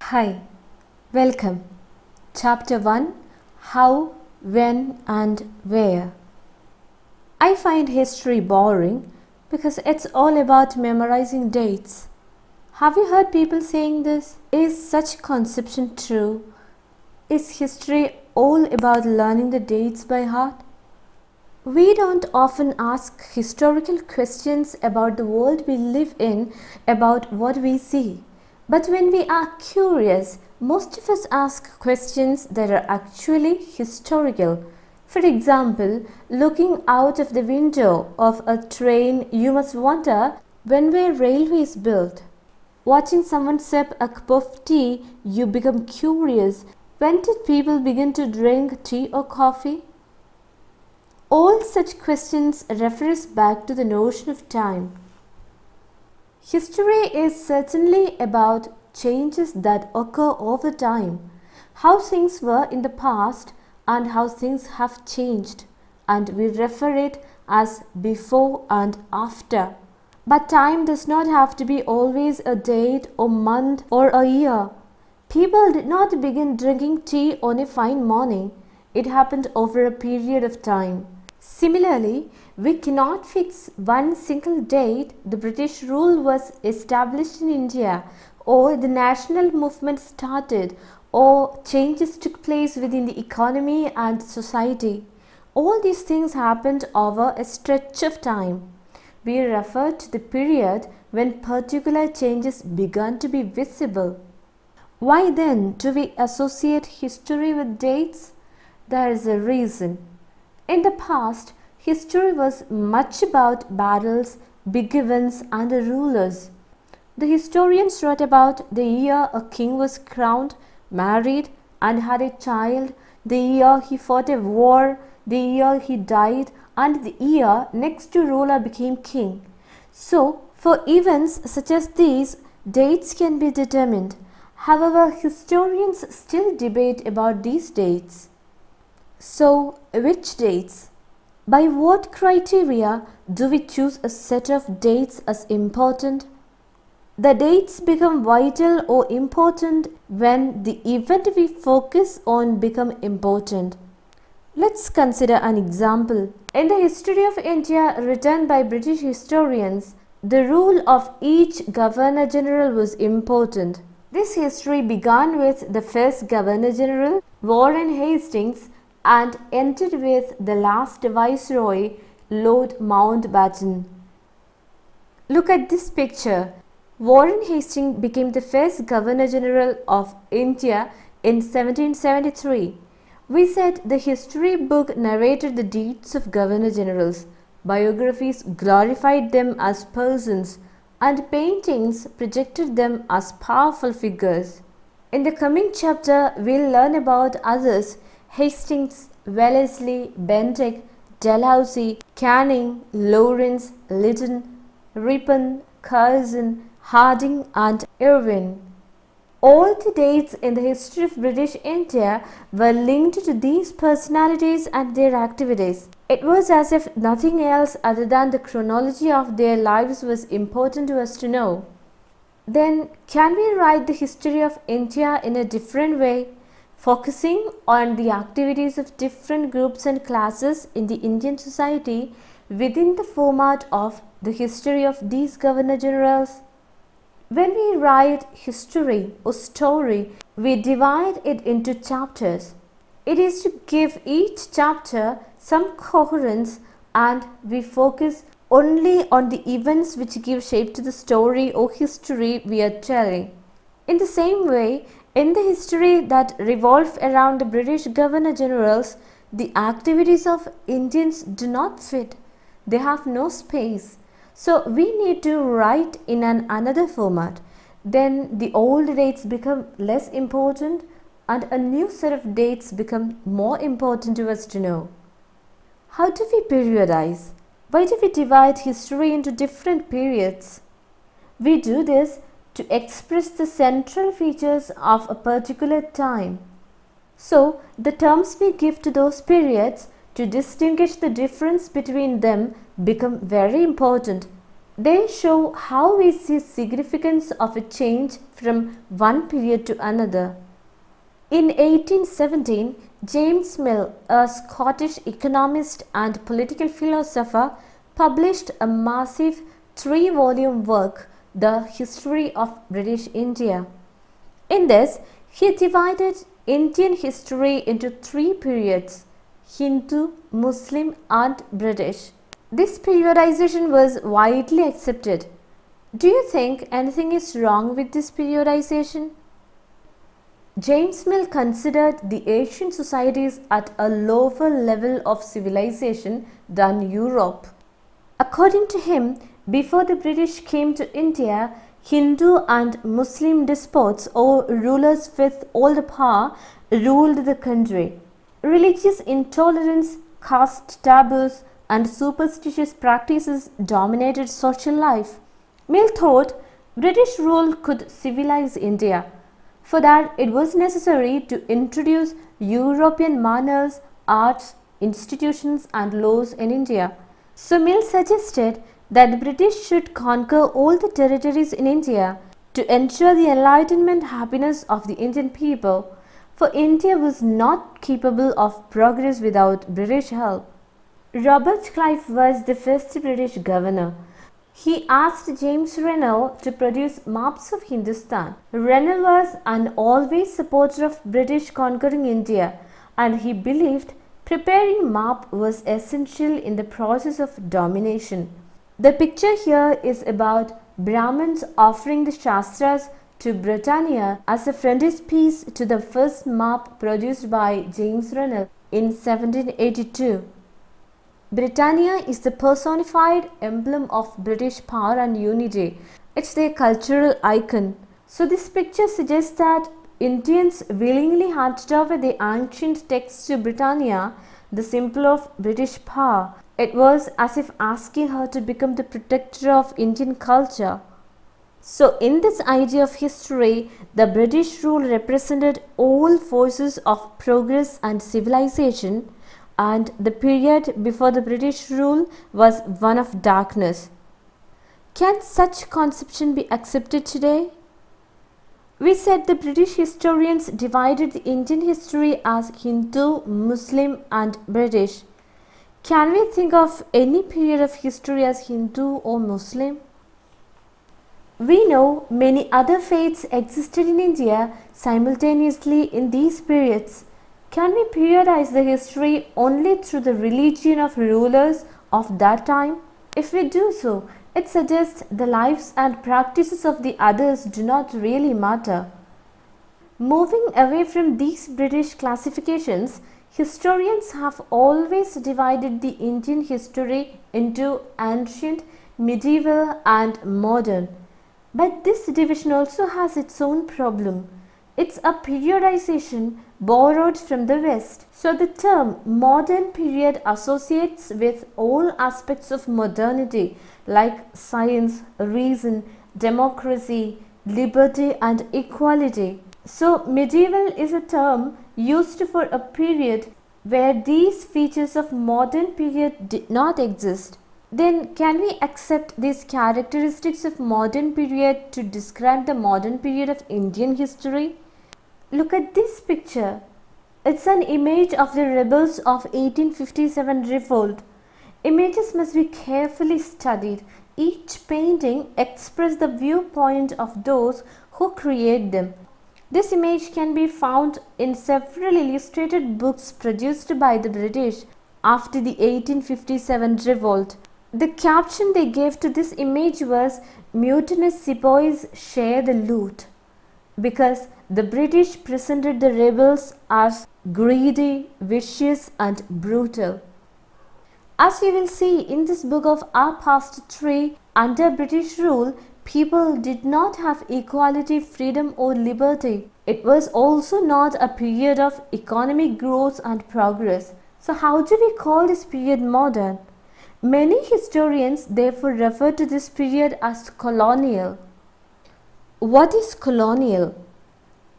Hi, welcome. Chapter 1: How, When and Where. I find history boring because it's all about memorizing dates. Have you heard people saying this? Is such conception true? Is history all about learning the dates by heart? We don't often ask historical questions about the world we live in, about what we see. But when we are curious, most of us ask questions that are actually historical. For example, looking out of the window of a train, you must wonder, when were railways built? Watching someone sip a cup of tea, you become curious, when did people begin to drink tea or coffee? All such questions refer us back to the notion of time. History is certainly about changes that occur over time, how things were in the past and how things have changed, and we refer it as before and after. But time does not have to be always a date or month or a year. People did not begin drinking tea on a fine morning. It happened over a period of time. Similarly, we cannot fix one single date the British rule was established in India, or the national movement started, or changes took place within the economy and society. All these things happened over a stretch of time. We refer to the period when particular changes began to be visible. Why then do we associate history with dates? There is a reason. In the past, history was much about battles, big events, and the rulers. The historians wrote about the year a king was crowned, married, and had a child, the year he fought a war, the year he died, and the year next ruler became king. So, for events such as these, dates can be determined. However, historians still debate about these dates. So, which dates? By what criteria do we choose a set of dates as important? The dates become vital or important when the event we focus on becomes important. Let's consider an example. In the history of India written by British historians, the rule of each Governor General was important. This history began with the first Governor General, Warren Hastings, and ended with the last Viceroy, Lord Mountbatten. Look at this picture. Warren Hastings became the first Governor General of India in 1773. We said the history book narrated the deeds of Governor Generals, biographies glorified them as persons, and paintings projected them as powerful figures. In the coming chapter, we'll learn about others: Hastings, Wellesley, Bentinck, Dalhousie, Canning, Lawrence, Lytton, Ripon, Curzon, Harding, and Irvine. All the dates in the history of British India were linked to these personalities and their activities. It was as if nothing else other than the chronology of their lives was important to us to know. Then, can we write the history of India in a different way, focusing on the activities of different groups and classes in the Indian society within the format of the history of these Governor Generals? When we write history or story, we divide it into chapters. It is to give each chapter some coherence, and we focus only on the events which give shape to the story or history we are telling. In the same way, in the history that revolves around the British Governor Generals, the activities of Indians do not fit. They have no space. So we need to write in another format. Then the old dates become less important and a new set of dates become more important to us to know. How do we periodize? Why do we divide history into different periods? We do this to express the central features of a particular time. So the terms we give to those periods to to distinguish the difference between them become very important. They show how we see significance of a change from one period to another. In 1817, James Mill, a Scottish economist and political philosopher, published a massive 3-volume work, The History of British India. In this, he divided Indian history into 3 periods: Hindu, Muslim and British. This periodization was widely accepted. Do you think anything is wrong with this periodization? James Mill considered the Asian societies at a lower level of civilization than Europe. According to him, before the British came to India, Hindu and Muslim despots or rulers with all the power ruled the country. Religious intolerance, caste taboos, and superstitious practices dominated social life. Mill thought British rule could civilize India. For that, it was necessary to introduce European manners, arts, institutions, and laws in India. So Mill suggested that the British should conquer all the territories in India to ensure the enlightenment happiness of the Indian people, for India was not capable of progress without British help. Robert Clive was the first British governor. He asked James Rennell to produce maps of Hindustan. Rennell was an always supporter of British conquering India, and he believed preparing map was essential in the process of domination. The picture here is about Brahmins offering the Shastras to Britannia as a frontispiece to the first map produced by James Rennell in 1782. Britannia is the personified emblem of British power and unity. It's their cultural icon. So this picture suggests that Indians willingly handed over the ancient texts to Britannia, the symbol of British power. It was as if asking her to become the protector of Indian culture. So in this idea of history, the British rule represented all forces of progress and civilization, and the period before the British rule was one of darkness. Can such conception be accepted today? We said the British historians divided the Indian history as Hindu, Muslim and British. Can we think of any period of history as Hindu or Muslim? We know many other faiths existed in India simultaneously in these periods. Can we periodize the history only through the religion of rulers of that time? If we do so, it suggests the lives and practices of the others do not really matter. Moving away from these British classifications, historians have always divided the Indian history into ancient, medieval and modern. But this division also has its own problem. It's a periodization borrowed from the West. So the term modern period associates with all aspects of modernity like science, reason, democracy, liberty and equality. So medieval is a term used for a period where these features of modern period did not exist. Then can we accept these characteristics of modern period to describe the modern period of Indian history? Look at this picture. It's an image of the rebels of 1857 revolt. Images must be carefully studied. Each painting expresses the viewpoint of those who create them. This image can be found in several illustrated books produced by the British after the 1857 revolt. The caption they gave to this image was "Mutinous sepoys share the loot," because the British presented the rebels as greedy, vicious and brutal. As we will see in this book of Our Past 3, under British rule, people did not have equality, freedom or liberty. It was also not a period of economic growth and progress. So how do we call this period modern? Many historians therefore refer to this period as colonial. What is colonial?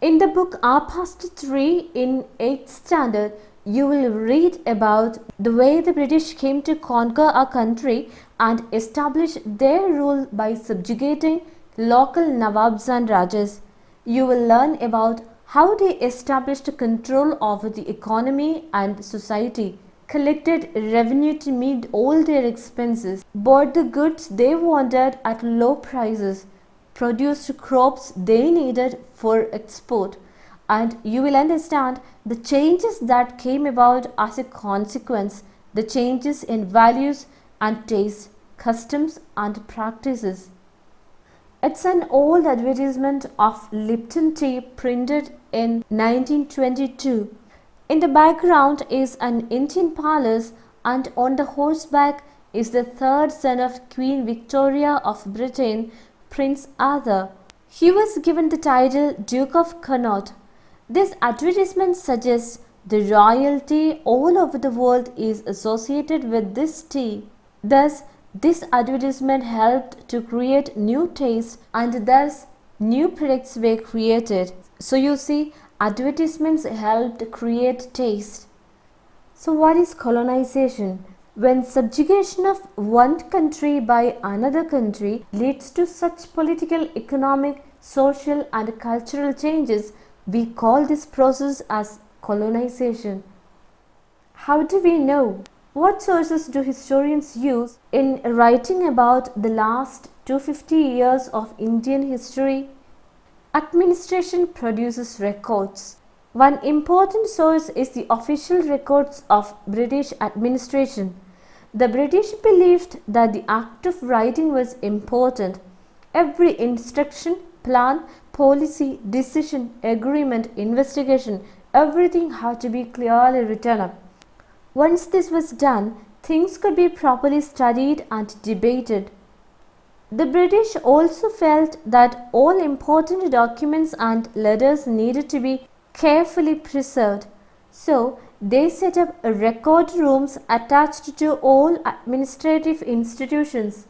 In the book Our Past 3 in 8th standard, you will read about the way the British came to conquer our country and establish their rule by subjugating local Nawabs and Rajas. You will learn about how they established control over the economy and society, collected revenue to meet all their expenses, bought the goods they wanted at low prices, produced crops they needed for export, and you will understand the changes that came about as a consequence, the changes in values and taste, customs and practices. It's an old advertisement of Lipton tea printed in 1922. In the background is an Indian palace, and on the horseback is the third son of Queen Victoria of Britain, Prince Arthur. He was given the title Duke of Connaught. This advertisement suggests the royalty all over the world is associated with this tea. Thus, this advertisement helped to create new tastes, and thus new products were created. So you see, advertisements helped create taste. So what is colonization? When subjugation of one country by another country leads to such political, economic, social and cultural changes, we call this process as colonization. How do we know? What sources do historians use in writing about the last 250 years of Indian history? Administration produces records. One important source is the official records of British administration. The British believed that the act of writing was important. Every instruction, plan, policy, decision, agreement, investigation, everything had to be clearly written up. Once this was done, things could be properly studied and debated. The British also felt that all important documents and letters needed to be carefully preserved. So, they set up record rooms attached to all administrative institutions: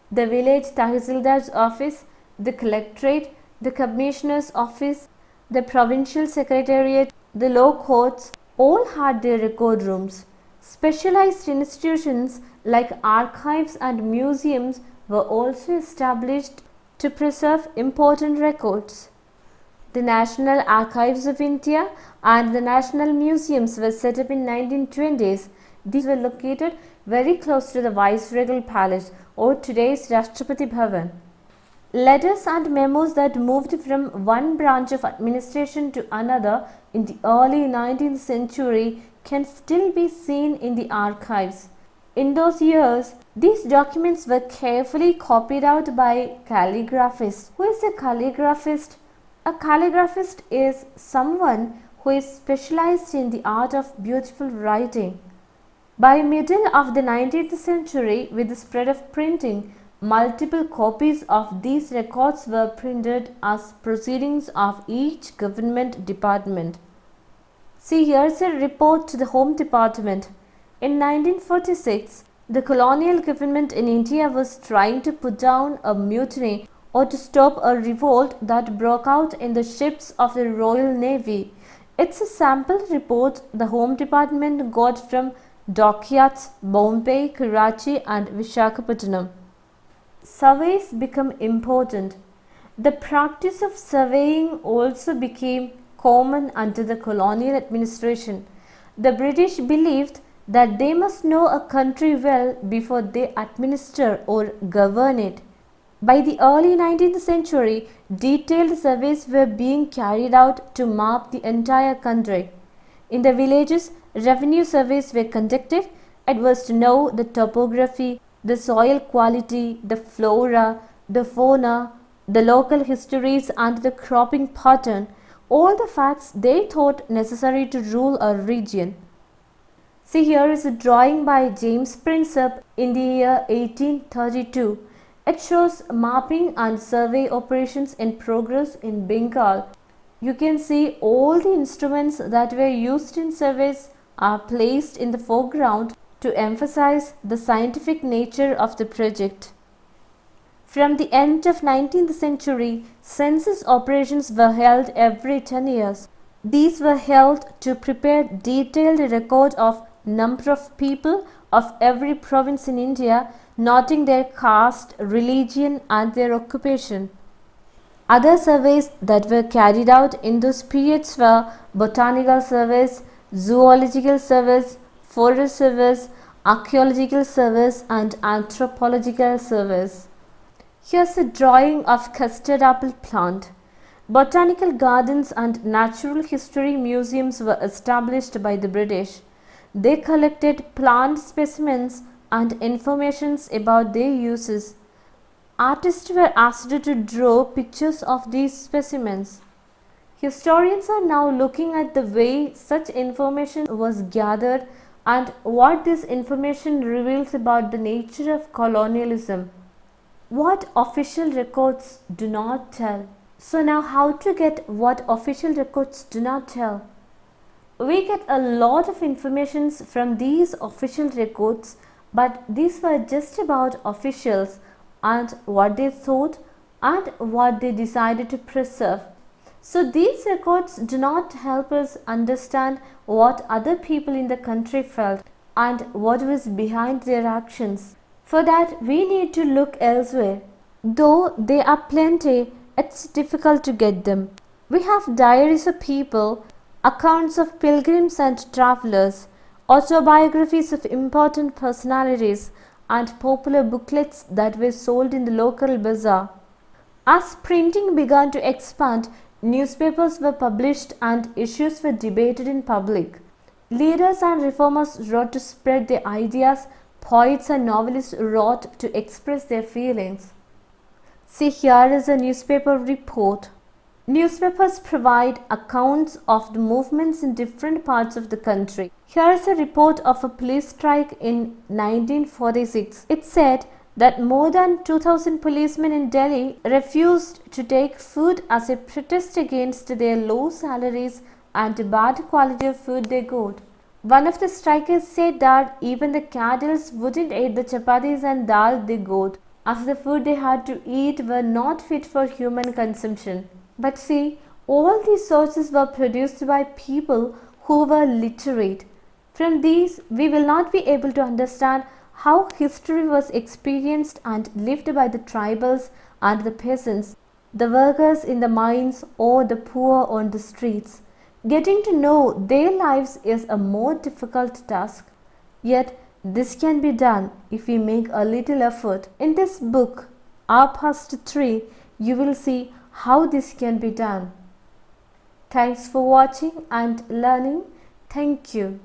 the village Tahsildar's office, the collectorate, the commissioner's office, the provincial secretariat, the law courts, all had their record rooms. Specialized institutions like archives and museums were also established to preserve important records. The National Archives of India and the National Museums were set up in 1920s. These were located very close to the Viceregal Palace, or today's Rashtrapati Bhavan. Letters and memos that moved from one branch of administration to another in the early 19th century can still be seen in the archives. In those years, these documents were carefully copied out by calligraphists. Who is a calligraphist? A calligraphist is someone who is specialized in the art of beautiful writing. By middle of the 19th century, with the spread of printing, multiple copies of these records were printed as proceedings of each government department. See, here's a report to the Home Department. In 1946, the colonial government in India was trying to put down a mutiny or to stop a revolt that broke out in the ships of the Royal Navy. It's a sample report the Home Department got from dockyards Bombay, Karachi and Visakhapatnam. Surveys become important. The practice of surveying also became common under the colonial administration. The British believed that they must know a country well before they administer or govern it. By the early 19th century, detailed surveys were being carried out to map the entire country. In the villages, revenue surveys were conducted. It was to know the topography, the soil quality, the flora, the fauna, the local histories and the cropping pattern, all the facts they thought necessary to rule a region. See, here is a drawing by James Prinsep in the year 1832. It shows mapping and survey operations in progress in Bengal. You can see all the instruments that were used in surveys are placed in the foreground to emphasize the scientific nature of the project. From the end of 19th century, census operations were held every 10 years. These were held to prepare detailed record of number of people of every province in India, noting their caste, religion and their occupation. Other surveys that were carried out in those periods were botanical surveys, zoological surveys, forest surveys, archaeological surveys and anthropological surveys. Here's a drawing of custard apple plant. Botanical gardens and natural history museums were established by the British. They collected plant specimens and informations about their uses. Artists were asked to draw pictures of these specimens. Historians are now looking at the way such information was gathered and what this information reveals about the nature of colonialism. What official records do not tell. So now how to get what official records do not tell? We get a lot of information from these official records, but these were just about officials and what they thought and what they decided to preserve. So these records do not help us understand what other people in the country felt and what was behind their actions. For that we need to look elsewhere. Though there are plenty, it's difficult to get them. We have diaries of people, accounts of pilgrims and travelers, autobiographies of important personalities, and popular booklets that were sold in the local bazaar. As printing began to expand, newspapers were published and issues were debated in public. Leaders and reformers wrote to spread their ideas, poets and novelists wrote to express their feelings. See, here is a newspaper report. Newspapers provide accounts of the movements in different parts of the country. Here is a report of a police strike in 1946. It said that more than 2,000 policemen in Delhi refused to take food as a protest against their low salaries and bad quality of food they got. One of the strikers said that even the cattle wouldn't eat the chapatis and dal they got, as the food they had to eat were not fit for human consumption. But see, all these sources were produced by people who were literate. From these, we will not be able to understand how history was experienced and lived by the tribals and the peasants, the workers in the mines or the poor on the streets. Getting to know their lives is a more difficult task. Yet, this can be done if we make a little effort. In this book, Our Past 3, you will see how this can be done. Thanks for watching and learning. Thank you.